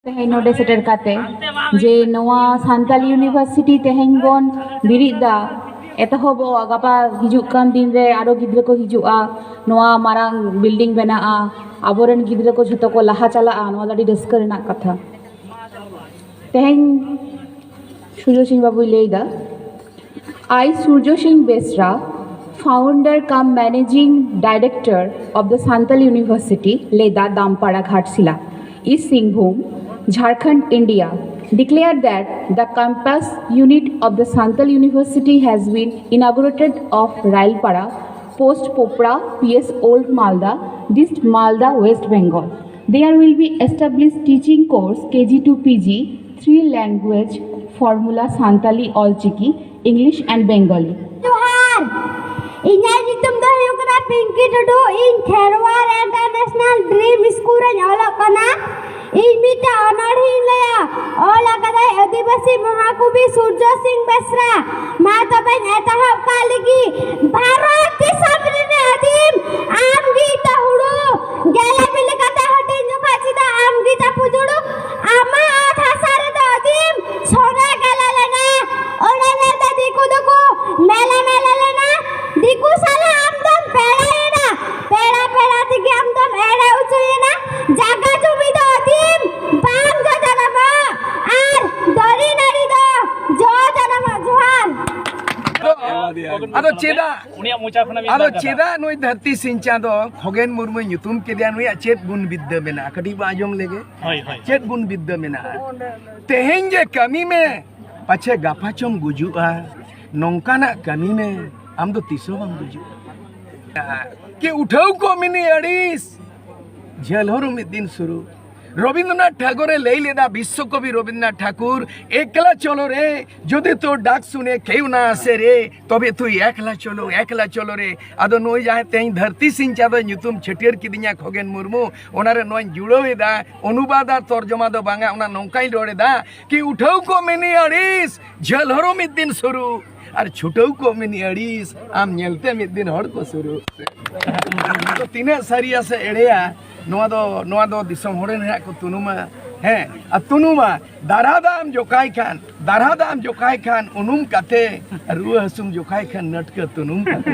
तेहें नोडे shutter काते जे नोआ सान्ताली university तेहें बन बिरिदा एतहबो गापा हिजुक कान दिन रे आरो गिद्रा को हिजुआ नोआ मारांग बिल्डिंग बनाआ आबोरेन गिद्रा को झतो को लाहा चलाआ नोआ दाडी रस्का रेनाक कथा तेहें सूर्य सिंह बाबू लेदा I Surjo Singh Besra, founder cum managing director of the Santal University, Leda Dampara Ghatsila, East Singhbhum, Jharkhand, India, declared that the campus unit of the Santal University has been inaugurated of Railpara, Post Popra, PS Old Malda, Dist Malda, West Bengal. There will be established teaching course KG to PG, 3 language formula Santali Olchiki, English and Bengali. Tuhan, inyai nyutum do huyuk kana Pinky Tudu in Kherwar International Dream School re olok kana in mita onarhi laya ola kadai adivasi mahakubi Surjo Singh Besra ma toben etahab kaligi Bharat disam re adim amgi tahuru gela bile kata hotin jukhachida amgi ta pujudu ama athasare do adim sona gela lena ona neta diku duku mela mela lena diku sala amdam pera pera pera tiki amdam ere ucuyena jaga jumi do adim bam jodanama ar dori nari do jodanama johar ado cheda nui dharti sincha do Khogen Murmu nyutum kedia nui chet gun bidda mena kadi ba ajom lege chet gun bidda mena teheng je kami me pache gapa chom gujua nongkana kami me am do tiso bang guju ke uthau ko mini adis jhalhoru mid din suru Rabindranath ঠাকুরে লেই লেদা বিশ্বকবি রবীন্দ্রনাথ ঠাকুর একলা চলো রে যদি তোর ডাক শুনে কেউ না আসে রে তবে তুই একলা চলো রে আদো নই যাহে তেই ধরতি সিংচা দো nyutum ছেটিয়ার কিদিnya খগেন মুর্মু ওনারে নয় জুড়োয়েদা অনুবাদ আর তর্জমা দো বাংলা ওনা নৌকাই রড়েদা কি উঠাও কো মেনি আড়িস ঝলহরো মিদ দিন শুরু আর ছুটাও কো মেনি আড়িস আম নেলতে মিদ দিন হড় কো শুরু তো তিনে সারিয়া সে এড়েয়া नोआ दो दिसम होड़े ने को तुनुमा है आ तुनुमा दारादाम जोकाई खान उनुम काते रुआ हसुम जोकाई खान नटक तुनुम काते